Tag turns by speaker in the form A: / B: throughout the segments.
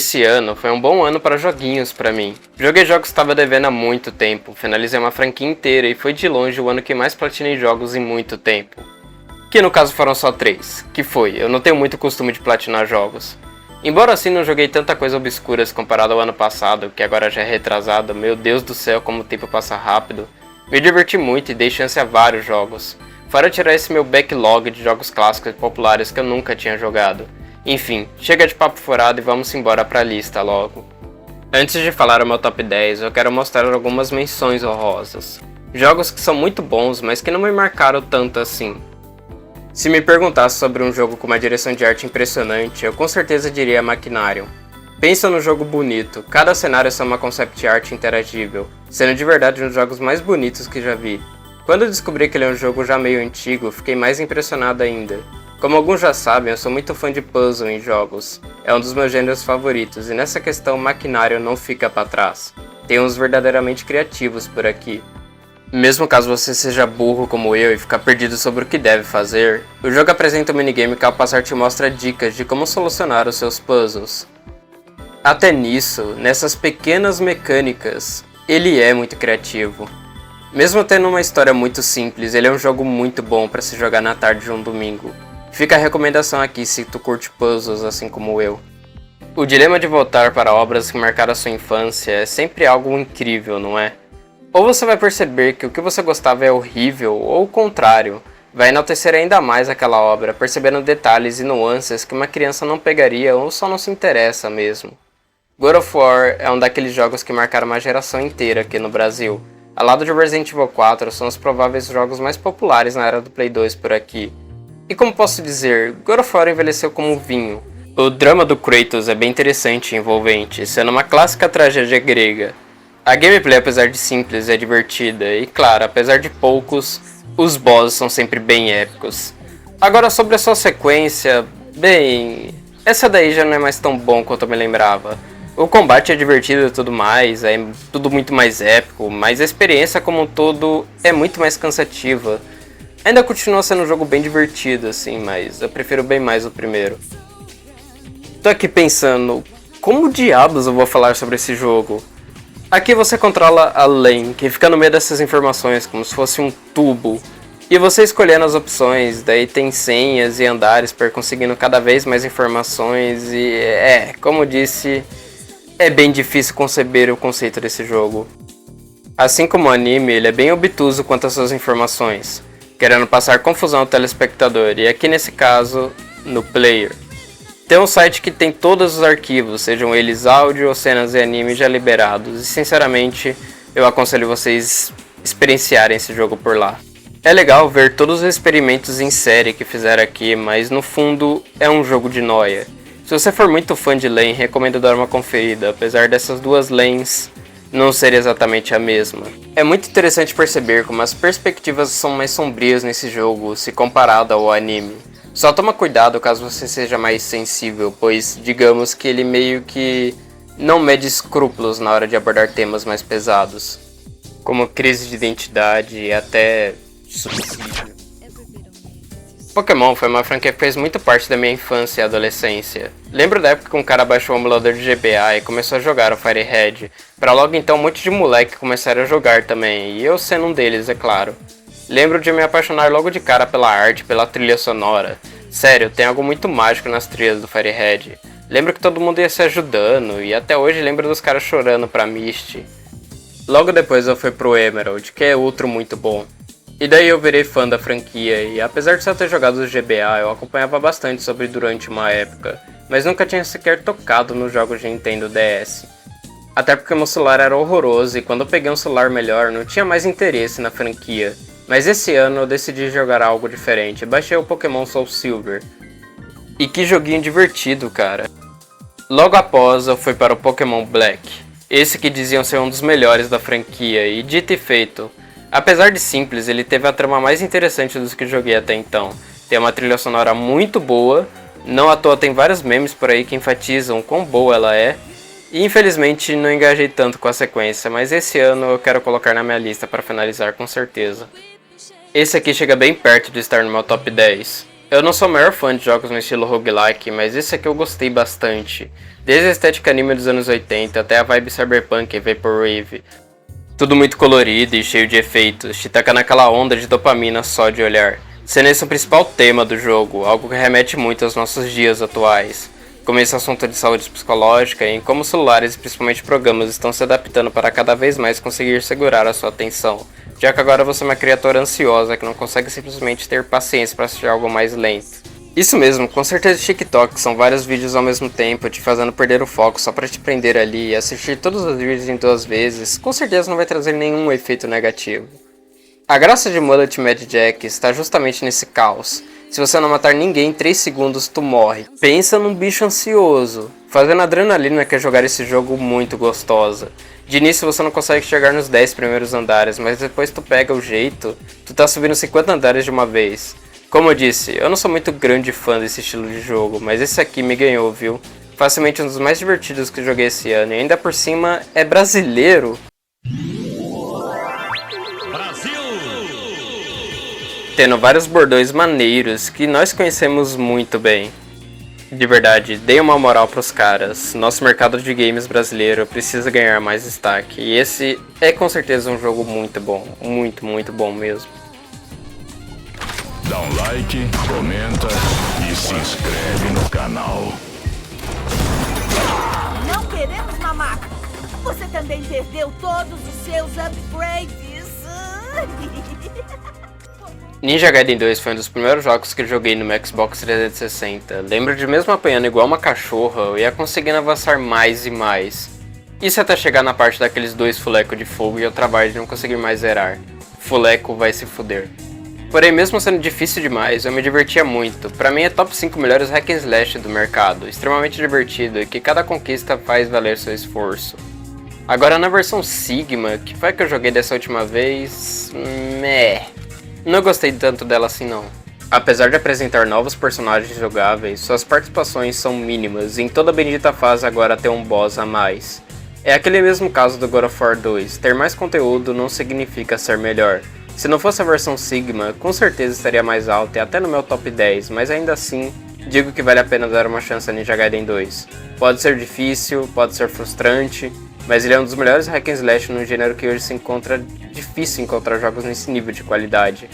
A: Esse ano foi um bom ano para joguinhos pra mim. Joguei jogos que estava devendo há muito tempo, finalizei uma franquia inteira e foi de longe o ano que mais platinei jogos em muito tempo. Que no caso foram só 3, que foi, eu não tenho muito costume de platinar jogos. Embora assim não joguei tanta coisa obscura comparado ao ano passado, que agora já é retrasado, meu Deus do céu como o tempo passa rápido, me diverti muito e dei chance a vários jogos. Fora tirar esse meu backlog de jogos clássicos e populares que eu nunca tinha jogado. Enfim, chega de papo furado e vamos embora pra lista logo. Antes de falar o meu top 10, eu quero mostrar algumas menções honrosas. Jogos que são muito bons, mas que não me marcaram tanto assim. Se me perguntasse sobre um jogo com uma direção de arte impressionante, eu com certeza diria Machinarium. Pensa num jogo bonito, cada cenário é uma concept art interagível, sendo de verdade um dos jogos mais bonitos que já vi. Quando eu descobri que ele é um jogo já meio antigo, fiquei mais impressionado ainda. Como alguns já sabem, eu sou muito fã de puzzle em jogos. É um dos meus gêneros favoritos, e nessa questão Machinarium não fica para trás. Tem uns verdadeiramente criativos por aqui. Mesmo caso você seja burro como eu e ficar perdido sobre o que deve fazer, o jogo apresenta um minigame que ao passar te mostra dicas de como solucionar os seus puzzles. Até nisso, nessas pequenas mecânicas, ele é muito criativo. Mesmo tendo uma história muito simples, ele é um jogo muito bom para se jogar na tarde de um domingo. Fica a recomendação aqui se tu curte puzzles assim como eu. O dilema de voltar para obras que marcaram a sua infância é sempre algo incrível, não é? Ou você vai perceber que o que você gostava é horrível, ou o contrário, vai enaltecer ainda mais aquela obra, percebendo detalhes e nuances que uma criança não pegaria ou só não se interessa mesmo. God of War é um daqueles jogos que marcaram uma geração inteira aqui no Brasil. Ao lado de Resident Evil 4, são os prováveis jogos mais populares na era do Play 2 por aqui. E como posso dizer, God of War envelheceu como vinho. O drama do Kratos é bem interessante e envolvente, sendo uma clássica tragédia grega. A gameplay, apesar de simples, é divertida, e claro, apesar de poucos, os bosses são sempre bem épicos. Agora sobre a sua sequência, bem, essa daí já não é mais tão bom quanto eu me lembrava. O combate é divertido e tudo mais, é tudo muito mais épico, mas a experiência como um todo é muito mais cansativa. Ainda continua sendo um jogo bem divertido, assim, mas eu prefiro bem mais o primeiro. Tô aqui pensando, como diabos eu vou falar sobre esse jogo? Aqui você controla a Lane, que fica no meio dessas informações, como se fosse um tubo. E você escolhendo as opções, daí tem senhas e andares para conseguindo cada vez mais informações e como disse, é bem difícil conceber o conceito desse jogo. Assim como o anime, ele é bem obtuso quanto às suas informações, querendo passar confusão ao telespectador, e aqui nesse caso, no player. Tem um site que tem todos os arquivos, sejam eles áudio ou cenas e anime já liberados, e sinceramente eu aconselho vocês experienciarem esse jogo por lá. É legal ver todos os experimentos em série que fizeram aqui, mas no fundo é um jogo de nóia. Se você for muito fã de Lane, recomendo dar uma conferida, apesar dessas duas lanes não serem exatamente a mesma. É muito interessante perceber como as perspectivas são mais sombrias nesse jogo se comparado ao anime. Só toma cuidado caso você seja mais sensível, pois digamos que ele meio que não mede escrúpulos na hora de abordar temas mais pesados, como crise de identidade e até suicídio. Pokémon foi uma franquia que fez muito parte da minha infância e adolescência. Lembro da época que um cara baixou o emulador de GBA e começou a jogar o Fire Red, pra logo então um monte de moleque começaram a jogar também, e eu sendo um deles, é claro. Lembro de me apaixonar logo de cara pela arte, pela trilha sonora. Sério, tem algo muito mágico nas trilhas do Fire Red. Lembro que todo mundo ia se ajudando, e até hoje lembro dos caras chorando pra Misty. Logo depois eu fui pro Emerald, que é outro muito bom. E daí eu virei fã da franquia, e apesar de só ter jogado o GBA, eu acompanhava bastante sobre durante uma época, mas nunca tinha sequer tocado nos jogos de Nintendo DS. Até porque meu celular era horroroso, e quando eu peguei um celular melhor, não tinha mais interesse na franquia. Mas esse ano eu decidi jogar algo diferente, baixei o Pokémon Soul Silver. E que joguinho divertido, cara. Logo após eu fui para o Pokémon Black, esse que diziam ser um dos melhores da franquia, e dito e feito. Apesar de simples, ele teve a trama mais interessante dos que joguei até então. Tem uma trilha sonora muito boa, não à toa tem vários memes por aí que enfatizam quão boa ela é. E infelizmente não engajei tanto com a sequência, mas esse ano eu quero colocar na minha lista para finalizar com certeza. Esse aqui chega bem perto de estar no meu top 10. Eu não sou o maior fã de jogos no estilo roguelike, mas esse aqui eu gostei bastante. Desde a estética anime dos anos 80 até a vibe cyberpunk e vaporwave. Tudo muito colorido e cheio de efeitos, te taca naquela onda de dopamina só de olhar. Sendo esse o principal tema do jogo, algo que remete muito aos nossos dias atuais. Como esse assunto de saúde psicológica e em como celulares e principalmente programas estão se adaptando para cada vez mais conseguir segurar a sua atenção, já que agora você é uma criatura ansiosa que não consegue simplesmente ter paciência para assistir algo mais lento. Isso mesmo, com certeza TikTok são vários vídeos ao mesmo tempo, te fazendo perder o foco só para te prender ali e assistir todos os vídeos em 2 vezes, com certeza não vai trazer nenhum efeito negativo. A graça de Mullet Mad Jack está justamente nesse caos. Se você não matar ninguém em 3 segundos, tu morre. Pensa num bicho ansioso. Fazendo a adrenalina que é jogar esse jogo muito gostosa. De início você não consegue chegar nos 10 primeiros andares, mas depois tu pega o jeito, tu tá subindo 50 andares de uma vez. Como eu disse, eu não sou muito grande fã desse estilo de jogo, mas esse aqui me ganhou, viu? Facilmente um dos mais divertidos que eu joguei esse ano, e ainda por cima é brasileiro. Tendo vários bordões maneiros que nós conhecemos muito bem. De verdade, dê uma moral pros caras. Nosso mercado de games brasileiro precisa ganhar mais destaque. E esse é com certeza um jogo muito bom. Muito, muito bom mesmo.
B: Dá um like, comenta e se inscreve no canal.
C: Não queremos mamaca. Você também perdeu todos os seus upgrades.
A: Ninja Gaiden 2 foi um dos primeiros jogos que eu joguei no meu Xbox 360. Lembro de mesmo apanhando igual uma cachorra, eu ia conseguindo avançar mais e mais. Isso até chegar na parte daqueles 2 fulecos de fogo e eu trabalho de não conseguir mais zerar. Fuleco vai se fuder. Porém, mesmo sendo difícil demais, eu me divertia muito. Pra mim é top 5 melhores hack and slash do mercado, extremamente divertido e que cada conquista faz valer seu esforço. Agora na versão Sigma, que foi a que eu joguei dessa última vez... Não gostei tanto dela assim não. Apesar de apresentar novos personagens jogáveis, suas participações são mínimas e em toda a bendita fase agora tem um boss a mais. É aquele mesmo caso do God of War 2, ter mais conteúdo não significa ser melhor. Se não fosse a versão Sigma, com certeza estaria mais alta e até no meu top 10, mas ainda assim, digo que vale a pena dar uma chance a Ninja Gaiden 2. Pode ser difícil, pode ser frustrante, mas ele é um dos melhores hack and slash no gênero que hoje se encontra difícil encontrar jogos nesse nível de qualidade.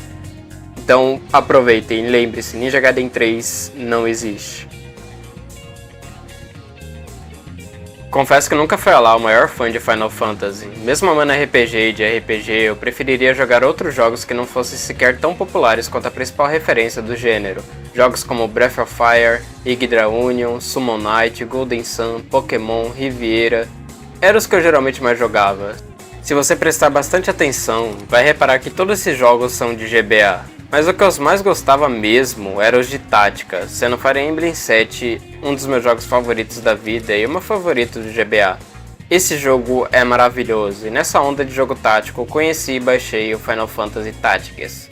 A: Então aproveitem e lembre-se, Ninja Gaiden 3 não existe. Confesso que nunca fui lá o maior fã de Final Fantasy. Mesmo amando RPG e de RPG, eu preferiria jogar outros jogos que não fossem sequer tão populares quanto a principal referência do gênero. Jogos como Breath of Fire, Yggdra Union, Summon Night, Golden Sun, Pokémon, Riviera... eram os que eu geralmente mais jogava. Se você prestar bastante atenção, vai reparar que todos esses jogos são de GBA. Mas o que eu mais gostava mesmo eram os de tática, sendo Fire Emblem 7 um dos meus jogos favoritos da vida e o meu favorito do GBA. Esse jogo é maravilhoso e nessa onda de jogo tático eu conheci e baixei o Final Fantasy Tactics.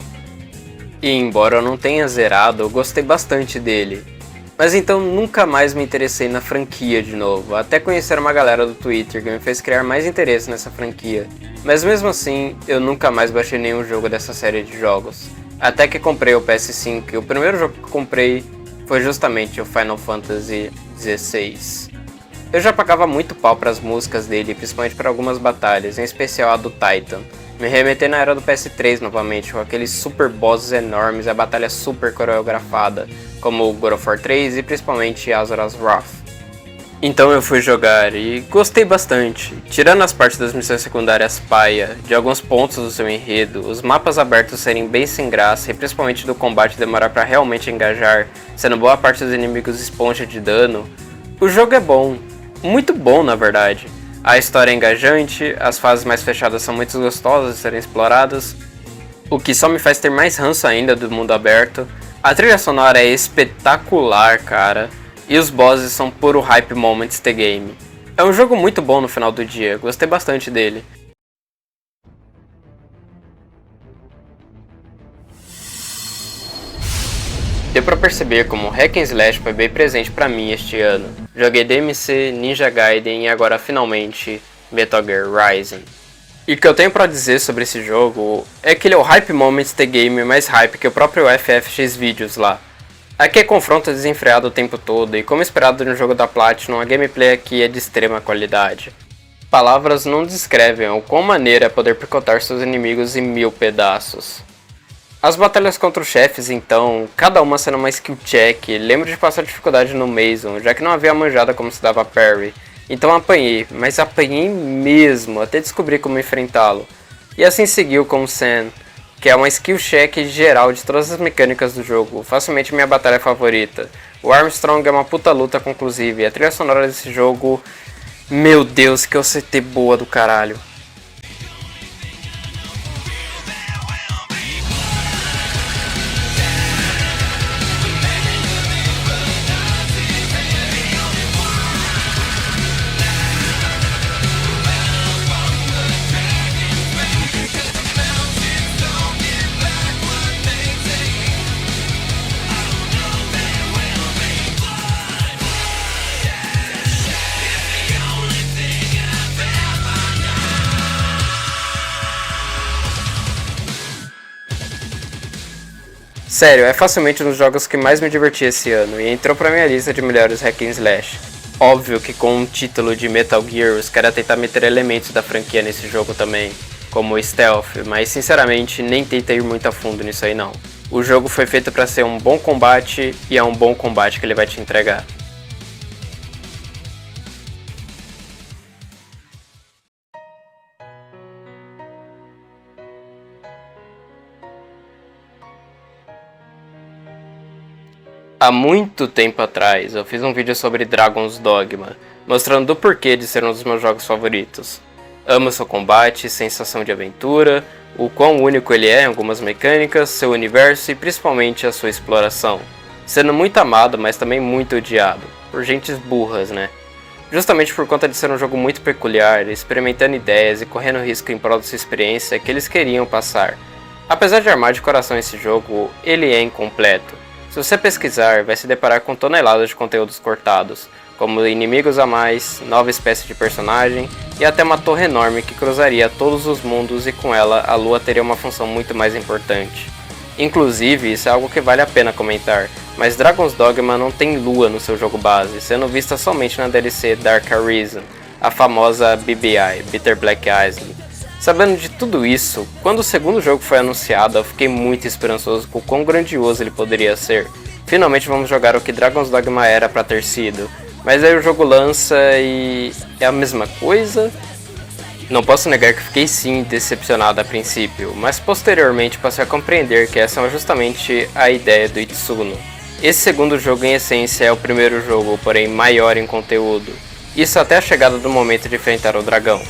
A: E embora eu não tenha zerado, eu gostei bastante dele. Mas então nunca mais me interessei na franquia de novo, até conhecer uma galera do Twitter que me fez criar mais interesse nessa franquia. Mas mesmo assim, eu nunca mais baixei nenhum jogo dessa série de jogos. Até que comprei o PS5 e o primeiro jogo que comprei foi justamente o Final Fantasy XVI. Eu já pagava muito pau para as músicas dele, principalmente para algumas batalhas, em especial a do Titan. Me remetendo na era do PS3 novamente, com aqueles super bosses enormes e a batalha super coreografada, como o God of War 3 e principalmente Azura's Wrath. Então eu fui jogar e gostei bastante. Tirando as partes das missões secundárias paia, de alguns pontos do seu enredo, os mapas abertos serem bem sem graça e principalmente do combate demorar para realmente engajar, sendo boa parte dos inimigos esponja de dano, o jogo é bom. Muito bom na verdade. A história é engajante, as fases mais fechadas são muito gostosas de serem exploradas, o que só me faz ter mais ranço ainda do mundo aberto. A trilha sonora é espetacular, cara. E os bosses são puro hype moments the game. É um jogo muito bom no final do dia, gostei bastante dele. Deu pra perceber como o Hack and Slash foi bem presente pra mim este ano. Joguei DMC, Ninja Gaiden e agora finalmente Metal Gear Rising. E o que eu tenho pra dizer sobre esse jogo é que ele é o hype moments the game mais hype que o próprio FFX Videos lá. Aqui é confronto desenfreado o tempo todo, e como esperado no jogo da Platinum, a gameplay aqui é de extrema qualidade. Palavras não descrevem o quão maneiro é poder picotar seus inimigos em 1000 pedaços. As batalhas contra os chefes, então, cada uma sendo uma skill check, lembro de passar dificuldade no Mason, já que não havia manjada como se dava parry. Então apanhei, mas apanhei mesmo, até descobrir como enfrentá-lo. E assim seguiu com o Sen, que é uma skill check geral de todas as mecânicas do jogo, facilmente minha batalha favorita. O Armstrong é uma puta luta conclusiva, e a trilha sonora desse jogo, meu Deus, que OCT boa do caralho. Sério, é facilmente um dos jogos que mais me diverti esse ano e entrou pra minha lista de melhores hack and slash. Óbvio que com um título de Metal Gear, os caras tentam meter elementos da franquia nesse jogo também, como o stealth, mas sinceramente nem tenta ir muito a fundo nisso aí não. O jogo foi feito pra ser um bom combate e é um bom combate que ele vai te entregar. Há muito tempo atrás eu fiz um vídeo sobre Dragon's Dogma, mostrando o porquê de ser um dos meus jogos favoritos. Amo seu combate, sensação de aventura, o quão único ele é em algumas mecânicas, seu universo e principalmente a sua exploração. Sendo muito amado, mas também muito odiado, por gentes burras, né? Justamente por conta de ser um jogo muito peculiar, experimentando ideias e correndo risco em prol da sua experiência que eles queriam passar. Apesar de armar de coração esse jogo, ele é incompleto. Se você pesquisar, vai se deparar com toneladas de conteúdos cortados, como inimigos a mais, nova espécie de personagem e até uma torre enorme que cruzaria todos os mundos e com ela a lua teria uma função muito mais importante. Inclusive, isso é algo que vale a pena comentar, mas Dragon's Dogma não tem lua no seu jogo base, sendo vista somente na DLC Dark Arisen, a famosa BBI, Bitter Black Isle. Sabendo de tudo isso, quando o segundo jogo foi anunciado, eu fiquei muito esperançoso com o quão grandioso ele poderia ser. Finalmente vamos jogar o que Dragon's Dogma era pra ter sido. Mas aí o jogo lança e é a mesma coisa? Não posso negar que fiquei sim decepcionado a princípio, mas posteriormente passei a compreender que essa é justamente a ideia do Itsuno. Esse segundo jogo em essência é o primeiro jogo, porém maior em conteúdo. Isso até a chegada do momento de enfrentar o dragão.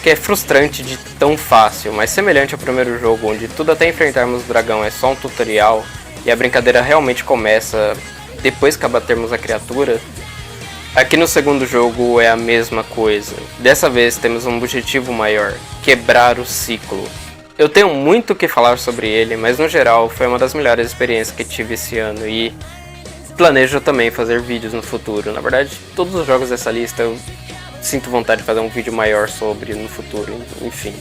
A: Que é frustrante de tão fácil, mas semelhante ao primeiro jogo, onde tudo até enfrentarmos o dragão é só um tutorial e a brincadeira realmente começa depois que abatermos a criatura. Aqui no segundo jogo é a mesma coisa. Dessa vez temos um objetivo maior, quebrar o ciclo. Eu tenho muito o que falar sobre ele, mas no geral foi uma das melhores experiências que tive esse ano e planejo também fazer vídeos no futuro. Na verdade, todos os jogos dessa lista eu sinto vontade de fazer um vídeo maior sobre no futuro, enfim.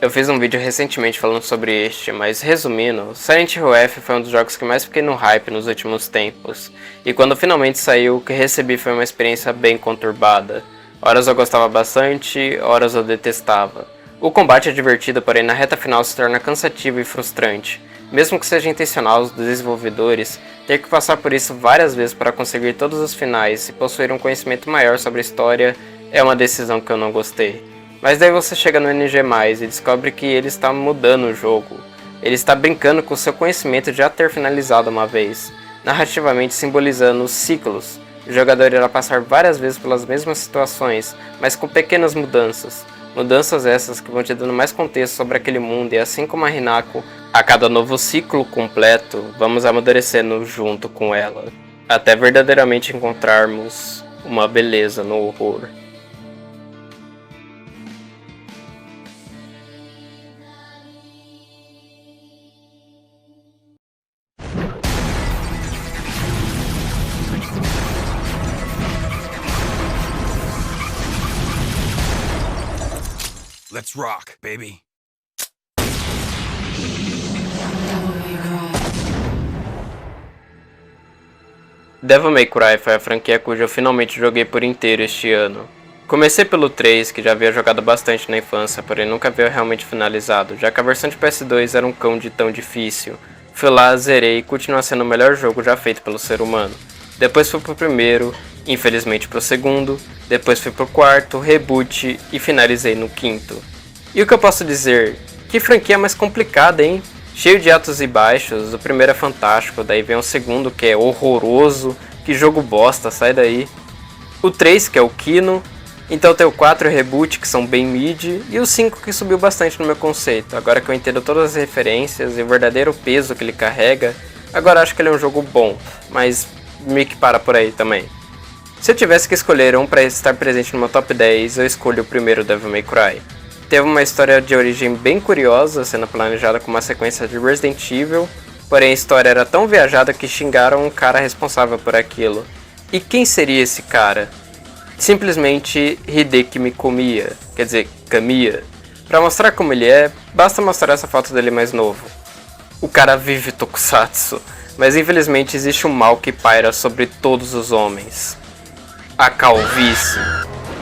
A: Eu fiz um vídeo recentemente falando sobre este, mas resumindo, Silent Hill F foi um dos jogos que mais fiquei no hype nos últimos tempos, e quando finalmente saiu, o que recebi foi uma experiência bem conturbada. Horas eu gostava bastante, horas eu detestava. O combate é divertido, porém na reta final se torna cansativo e frustrante. Mesmo que seja intencional os desenvolvedores, ter que passar por isso várias vezes para conseguir todos os finais e possuir um conhecimento maior sobre a história é uma decisão que eu não gostei. Mas daí você chega no NG+, e descobre que ele está mudando o jogo. Ele está brincando com seu conhecimento de já ter finalizado uma vez, narrativamente simbolizando os ciclos. O jogador irá passar várias vezes pelas mesmas situações, mas com pequenas mudanças. Mudanças essas que vão te dando mais contexto sobre aquele mundo, e assim como a Hinako, a cada novo ciclo completo, vamos amadurecendo junto com ela, até verdadeiramente encontrarmos uma beleza no horror.
B: Let's rock, baby.
A: Devil May Cry foi a franquia cuja eu finalmente joguei por inteiro este ano. Comecei pelo 3, que já havia jogado bastante na infância, porém nunca havia realmente finalizado, já que a versão de PS2 era um cão de tão difícil. Fui lá, zerei e continua sendo o melhor jogo já feito pelo ser humano. Depois fui pro primeiro, infelizmente pro segundo, depois fui pro quarto, reboot e finalizei no quinto. E o que eu posso dizer? Que franquia mais complicada, hein? Cheio de altos e baixos, o primeiro é fantástico, daí vem o segundo que é horroroso, que jogo bosta, sai daí. O 3 que é o Kino, então tem o 4 e o Reboot que são bem mid, e o 5 que subiu bastante no meu conceito. Agora que eu entendo todas as referências e o verdadeiro peso que ele carrega, agora acho que ele é um jogo bom, mas meio que para por aí também. Se eu tivesse que escolher um para estar presente no meu top 10, eu escolho o primeiro Devil May Cry. Teve uma história de origem bem curiosa, sendo planejada como uma sequência de Resident Evil, porém a história era tão viajada que xingaram um cara responsável por aquilo. E quem seria esse cara? Simplesmente Hideki Mikamiya, quer dizer, Kamiya. Pra mostrar como ele é, basta mostrar essa foto dele mais novo. O cara vive tokusatsu, mas infelizmente existe um mal que paira sobre todos os homens. A calvície.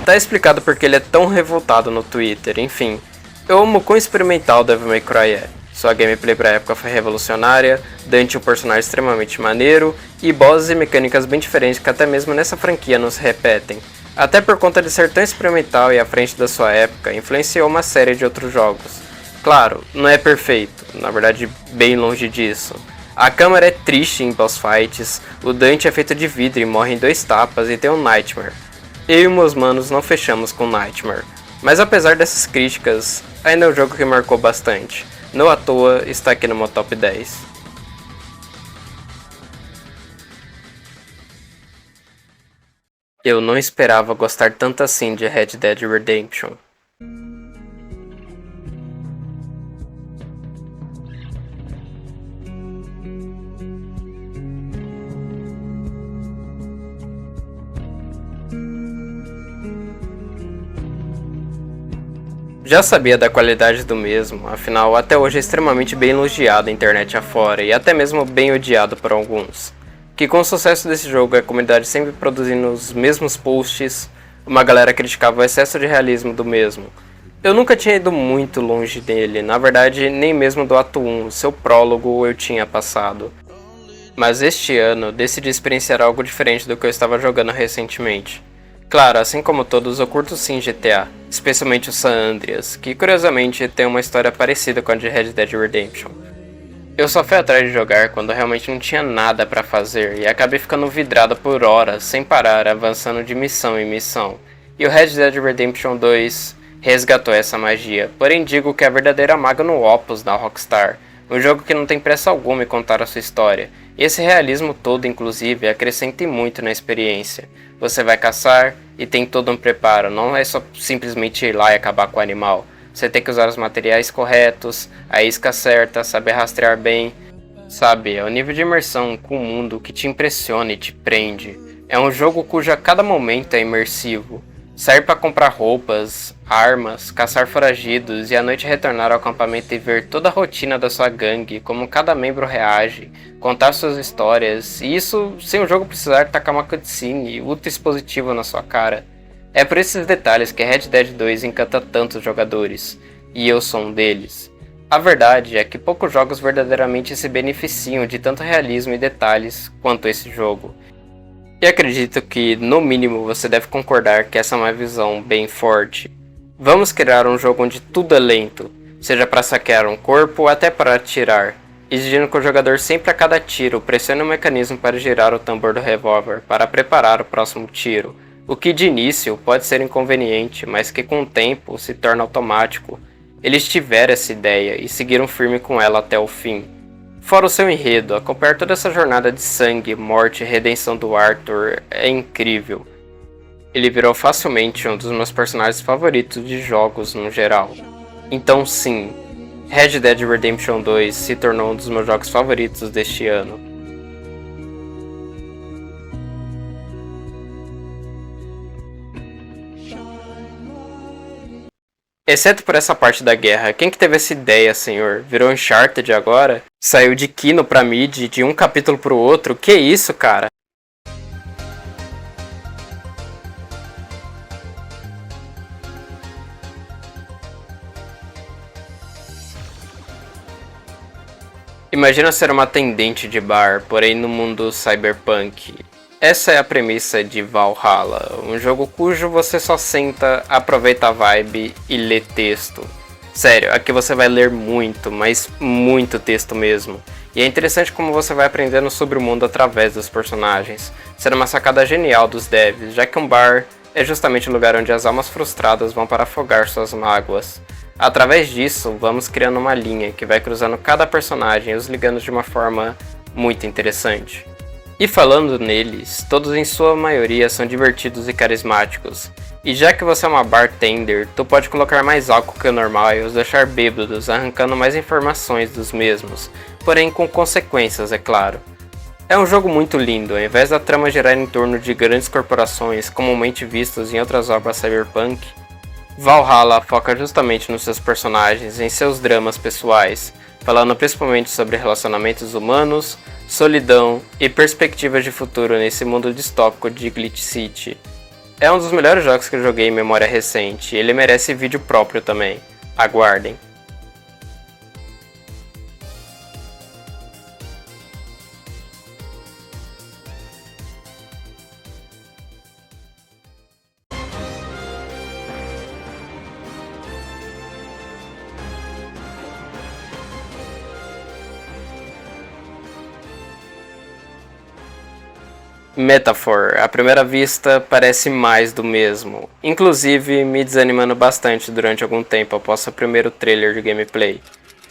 A: Tá explicado porque ele é tão revoltado no Twitter, enfim. Eu amo quão experimental Devil May Cry é. Sua gameplay pra época foi revolucionária, Dante um personagem extremamente maneiro, e bosses e mecânicas bem diferentes que até mesmo nessa franquia não se repetem. Até por conta de ser tão experimental e à frente da sua época, influenciou uma série de outros jogos. Claro, não é perfeito, na verdade bem longe disso. A câmera é triste em boss fights, o Dante é feito de vidro e morre em 2 tapas e tem um Nightmare. Eu e meus manos não fechamos com Nightmare, mas apesar dessas críticas, ainda é um jogo que marcou bastante. Não à toa está aqui no meu top 10. Eu não esperava gostar tanto assim de Red Dead Redemption. Já sabia da qualidade do mesmo, afinal até hoje é extremamente bem elogiado a internet afora e até mesmo bem odiado por alguns. Que com o sucesso desse jogo e a comunidade sempre produzindo os mesmos posts, uma galera criticava o excesso de realismo do mesmo. Eu nunca tinha ido muito longe dele, na verdade nem mesmo do ato 1, seu prólogo eu tinha passado. Mas este ano decidi experienciar algo diferente do que eu estava jogando recentemente. Claro, assim como todos, eu curto sim GTA, especialmente o San Andreas, que curiosamente tem uma história parecida com a de Red Dead Redemption. Eu só fui atrás de jogar quando realmente não tinha nada pra fazer e acabei ficando vidrado por horas, sem parar, avançando de missão em missão. E o Red Dead Redemption 2 resgatou essa magia, porém digo que é a verdadeira magnum opus da Rockstar, um jogo que não tem pressa alguma em contar a sua história. E esse realismo todo, inclusive, acrescenta muito na experiência. Você vai caçar e tem todo um preparo, não é só simplesmente ir lá e acabar com o animal. Você tem que usar os materiais corretos, a isca certa, saber rastrear bem. Sabe, é o nível de imersão com o mundo que te impressiona e te prende. É um jogo cuja cada momento é imersivo. Sair para comprar roupas, armas, caçar foragidos e à noite retornar ao acampamento e ver toda a rotina da sua gangue, como cada membro reage, contar suas histórias, e isso sem o jogo precisar tacar uma cutscene ultra expositiva na sua cara. É por esses detalhes que Red Dead 2 encanta tantos jogadores, e eu sou um deles. A verdade é que poucos jogos verdadeiramente se beneficiam de tanto realismo e detalhes quanto esse jogo. E acredito que, no mínimo, você deve concordar que essa é uma visão bem forte. Vamos criar um jogo onde tudo é lento, seja para saquear um corpo ou até para atirar, exigindo que o jogador sempre a cada tiro pressione o mecanismo para girar o tambor do revólver para preparar o próximo tiro, o que de início pode ser inconveniente, mas que com o tempo se torna automático. Eles tiveram essa ideia e seguiram firme com ela até o fim. Fora o seu enredo, acompanhar toda essa jornada de sangue, morte e redenção do Arthur é incrível. Ele virou facilmente um dos meus personagens favoritos de jogos no geral. Então sim, Red Dead Redemption 2 se tornou um dos meus jogos favoritos deste ano. Exceto por essa parte da guerra, quem que teve essa ideia, senhor? Virou Uncharted agora? Saiu de Kino pra mid, de um capítulo pro outro? Que isso, cara? Imagina ser uma atendente de bar, porém no mundo cyberpunk. Essa é a premissa de Valhalla, um jogo cujo você só senta, aproveita a vibe e lê texto. Sério, aqui você vai ler muito, mas muito texto mesmo. E é interessante como você vai aprendendo sobre o mundo através dos personagens, sendo uma sacada genial dos devs, já que um bar é justamente o lugar onde as almas frustradas vão para afogar suas mágoas. Através disso, vamos criando uma linha que vai cruzando cada personagem e os ligando de uma forma muito interessante. E falando neles, todos em sua maioria são divertidos e carismáticos. E já que você é uma bartender, tu pode colocar mais álcool que o normal e os deixar bêbados, arrancando mais informações dos mesmos, porém com consequências, é claro. É um jogo muito lindo, ao invés da trama girar em torno de grandes corporações comumente vistas em outras obras cyberpunk, Valhalla foca justamente nos seus personagens, em seus dramas pessoais, falando principalmente sobre relacionamentos humanos, solidão e perspectivas de futuro nesse mundo distópico de Glitch City. É um dos melhores jogos que eu joguei em memória recente, e ele merece vídeo próprio também. Aguardem. Metaphor, à primeira vista, parece mais do mesmo, inclusive me desanimando bastante durante algum tempo após o primeiro trailer de gameplay.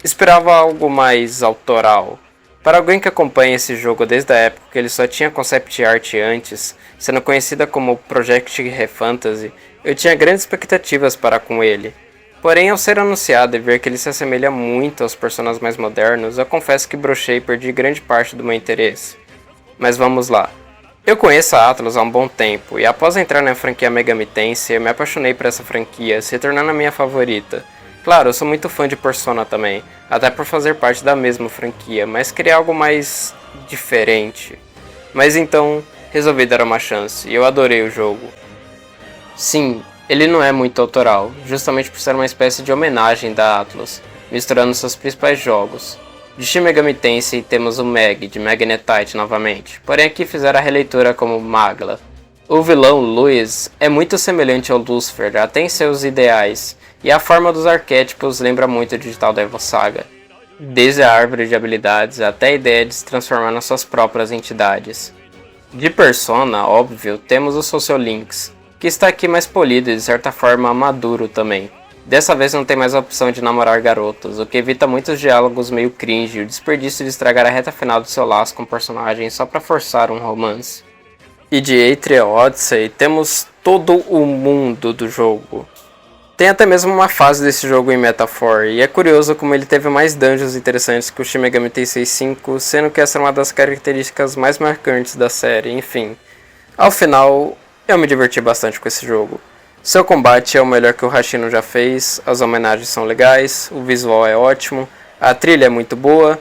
A: Esperava algo mais autoral. Para alguém que acompanha esse jogo desde a época que ele só tinha concept art antes, sendo conhecida como Project Refantasy, eu tinha grandes expectativas para com ele. Porém, ao ser anunciado e ver que ele se assemelha muito aos personagens mais modernos, eu confesso que brochei e perdi grande parte do meu interesse. Mas vamos lá. Eu conheço a Atlus há um bom tempo, e após entrar na franquia Megami Tensei, eu me apaixonei por essa franquia, se tornando a minha favorita. Claro, eu sou muito fã de Persona também, até por fazer parte da mesma franquia, mas queria algo mais diferente. Mas então, resolvi dar uma chance, e eu adorei o jogo. Sim, ele não é muito autoral, justamente por ser uma espécie de homenagem da Atlus, misturando seus principais jogos. De Shin Megami Tensei temos o Meg, de Magnetite novamente, porém aqui fizeram a releitura como Magla. O vilão, Louis, é muito semelhante ao Lucifer, até em seus ideais, e a forma dos arquétipos lembra muito o digital da Evo Saga. Desde a árvore de habilidades até a ideia de se transformar nas suas próprias entidades. De Persona, óbvio, temos o Social Links, que está aqui mais polido e de certa forma maduro também. Dessa vez não tem mais a opção de namorar garotas, o que evita muitos diálogos meio cringe e o desperdício de estragar a reta final do seu laço com o personagem só pra forçar um romance. E de Atria Odyssey temos todo o mundo do jogo. Tem até mesmo uma fase desse jogo em Metaphor, e é curioso como ele teve mais dungeons interessantes que o Shin Megami Tensei V, sendo que essa é uma das características mais marcantes da série, enfim. Ao final, eu me diverti bastante com esse jogo. Seu combate é o melhor que o Hashino já fez, as homenagens são legais, o visual é ótimo, a trilha é muito boa,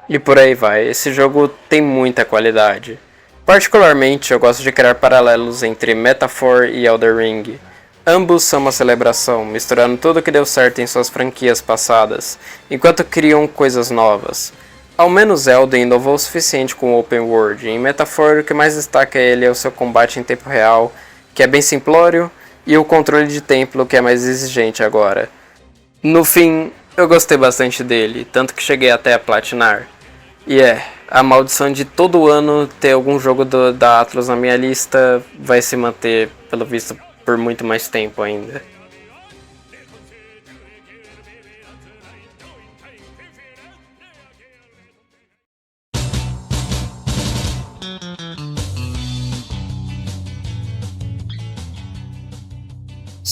A: e por aí vai, esse jogo tem muita qualidade. Particularmente eu gosto de criar paralelos entre Metaphor e Elden Ring. Ambos são uma celebração, misturando tudo que deu certo em suas franquias passadas, enquanto criam coisas novas. Ao menos Elden inovou o suficiente com o Open World, e em Metaphor o que mais destaca ele é o seu combate em tempo real, que é bem simplório, e o controle de templo que é mais exigente agora. No fim, Eu gostei bastante dele, tanto que cheguei até a platinar. E a maldição de todo ano ter algum jogo da Atlus na minha lista vai se manter, pelo visto, por muito mais tempo ainda.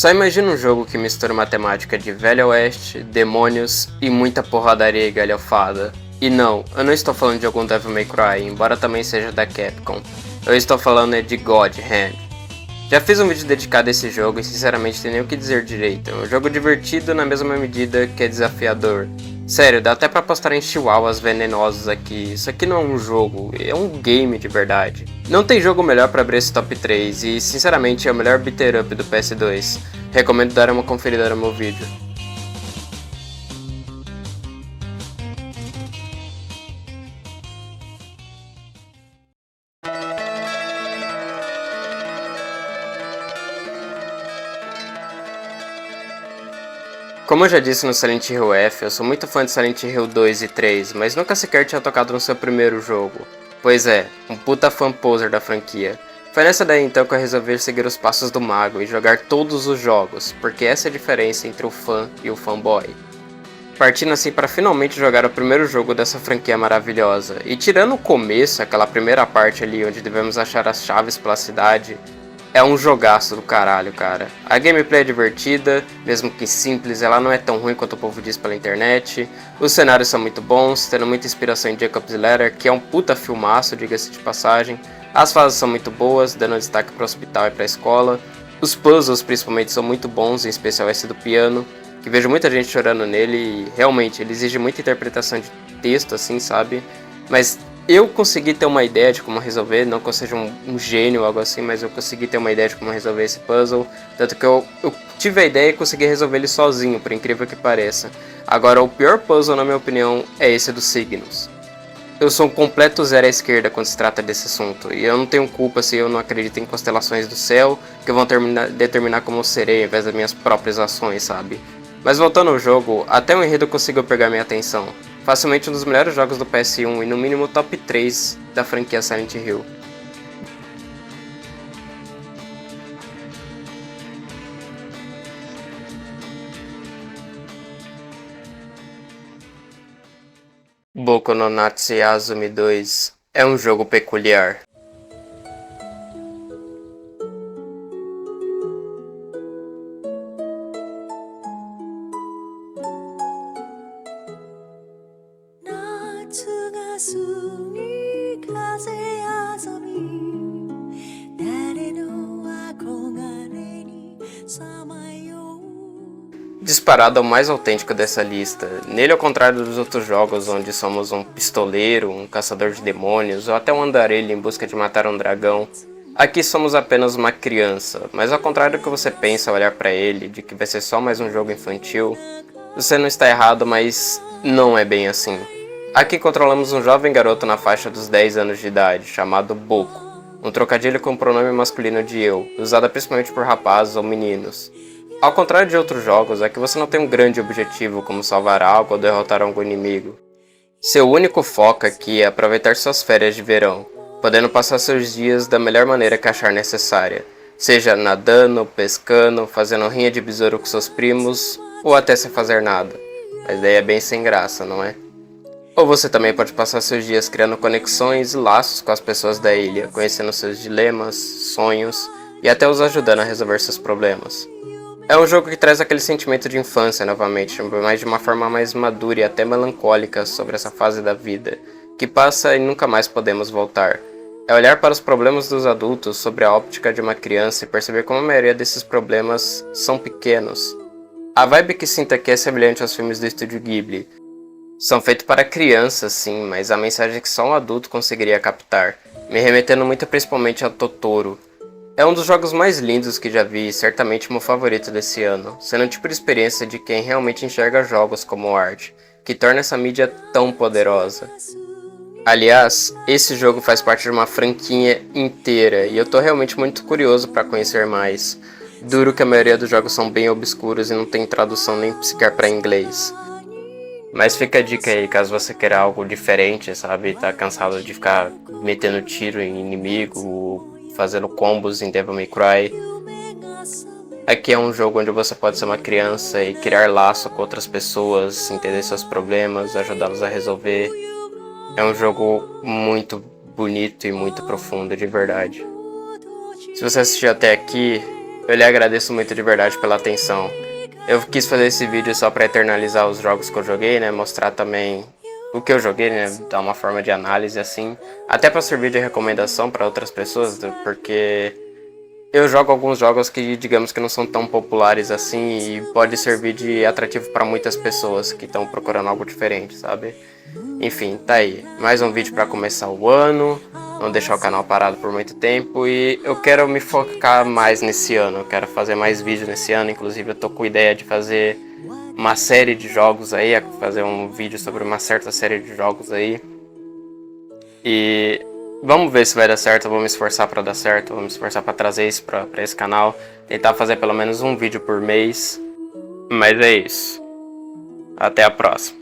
A: Só imagina um jogo que mistura uma temática de Velho Oeste, demônios e muita porradaria e galhofada. E não, eu não estou falando de algum Devil May Cry, embora também seja da Capcom. Eu estou falando de God Hand. Já fiz um vídeo dedicado a esse jogo e sinceramente tem nem o que dizer direito. É um jogo divertido na mesma medida que é desafiador. Sério, dá até pra apostar em chihuahuas venenosos aqui. Isso aqui não é um jogo, é um game de verdade. Não tem jogo melhor pra abrir esse top 3 e sinceramente é o melhor beater up do PS2. Recomendo dar uma conferida no meu vídeo. Como eu já disse no Silent Hill F, eu sou muito fã de Silent Hill 2 e 3, mas nunca sequer tinha tocado no seu primeiro jogo. Pois é, um puta fan poser da franquia. Foi nessa daí então que eu resolvi seguir os passos do mago e jogar todos os jogos, porque essa é a diferença entre o fã e o fanboy. Partindo assim para finalmente jogar o primeiro jogo dessa franquia maravilhosa, e tirando o começo, aquela primeira parte ali onde devemos achar as chaves pela cidade, é um jogaço do caralho, cara. A gameplay é divertida, mesmo que simples, ela não é tão ruim quanto o povo diz pela internet. Os cenários são muito bons, tendo muita inspiração em Jacob's Ladder, que é um puta filmaço, diga-se de passagem. As fases são muito boas, dando destaque para o hospital e para a escola. Os puzzles, principalmente, são muito bons, em especial esse do piano, que vejo muita gente chorando nele e realmente ele exige muita interpretação de texto, assim, sabe? Mas eu consegui ter uma ideia de como resolver, não que eu seja um gênio ou algo assim, mas eu consegui ter uma ideia de como resolver esse puzzle. Tanto que eu tive a ideia e consegui resolver ele sozinho, por incrível que pareça. Agora, o pior puzzle, na minha opinião, é esse dos signos. Eu sou um completo zero à esquerda quando se trata desse assunto, e eu não tenho culpa se eu não acredito em constelações do céu, que vão determinar como eu serei, ao invés das minhas próprias ações, sabe? Mas voltando ao jogo, até o enredo conseguiu pegar minha atenção. Facilmente um dos melhores jogos do PS1 e no mínimo top 3 da franquia Silent Hill. Boku no Natsu Azumi 2 é um jogo peculiar. Disparado é o mais autêntico dessa lista. Nele, ao contrário dos outros jogos onde somos um pistoleiro, um caçador de demônios ou até um andarilho em busca de matar um dragão, aqui somos apenas uma criança, mas ao contrário do que você pensa ao olhar pra ele, de que vai ser só mais um jogo infantil, você não está errado, mas não é bem assim. Aqui controlamos um jovem garoto na faixa dos 10 anos de idade, chamado Boku, um trocadilho com o pronome masculino de eu, usado principalmente por rapazes ou meninos. Ao contrário de outros jogos, aqui você não tem um grande objetivo como salvar algo ou derrotar algum inimigo. Seu único foco aqui é aproveitar suas férias de verão, podendo passar seus dias da melhor maneira que achar necessária, seja nadando, pescando, fazendo rinha de besouro com seus primos, ou até sem fazer nada. Mas daí é bem sem graça, não é? Ou você também pode passar seus dias criando conexões e laços com as pessoas da ilha, conhecendo seus dilemas, sonhos e até os ajudando a resolver seus problemas. É um jogo que traz aquele sentimento de infância novamente, mas de uma forma mais madura e até melancólica sobre essa fase da vida, que passa e nunca mais podemos voltar. É olhar para os problemas dos adultos sobre a óptica de uma criança e perceber como a maioria desses problemas são pequenos. A vibe que sinto aqui é semelhante aos filmes do estúdio Ghibli. São feitos para crianças, sim, mas a mensagem que só um adulto conseguiria captar, me remetendo muito principalmente a Totoro. É um dos jogos mais lindos que já vi e certamente meu favorito desse ano, sendo um tipo de experiência de quem realmente enxerga jogos como arte, que torna essa mídia tão poderosa. Aliás, esse jogo faz parte de uma franquia inteira e eu tô realmente muito curioso para conhecer mais. Duro que a maioria dos jogos são bem obscuros e não tem tradução nem sequer para inglês. Mas fica a dica aí, caso você queira algo diferente, sabe? Tá cansado de ficar metendo tiro em inimigo, fazendo combos em Devil May Cry. Aqui é um jogo onde você pode ser uma criança e criar laço com outras pessoas, entender seus problemas, ajudá-los a resolver. É um jogo muito bonito e muito profundo, de verdade. Se você assistiu até aqui, eu lhe agradeço muito de verdade pela atenção. Eu quis fazer esse vídeo só para eternalizar os jogos que eu joguei, né? Mostrar também o que eu joguei, né? Dar uma forma de análise assim. Até para servir de recomendação para outras pessoas, porque eu jogo alguns jogos que, digamos que não são tão populares assim e pode servir de atrativo para muitas pessoas que estão procurando algo diferente, sabe? Enfim, tá aí. Mais um vídeo para começar o ano, não deixar o canal parado por muito tempo e eu quero me focar mais nesse ano. Eu quero fazer mais vídeos nesse ano, inclusive eu tô com ideia de fazer uma série de jogos aí, fazer um vídeo sobre uma certa série de jogos aí. E vamos ver se vai dar certo, eu vou me esforçar para dar certo, vou me esforçar para trazer isso para esse canal, tentar fazer pelo menos um vídeo por mês. Mas é isso. Até a próxima.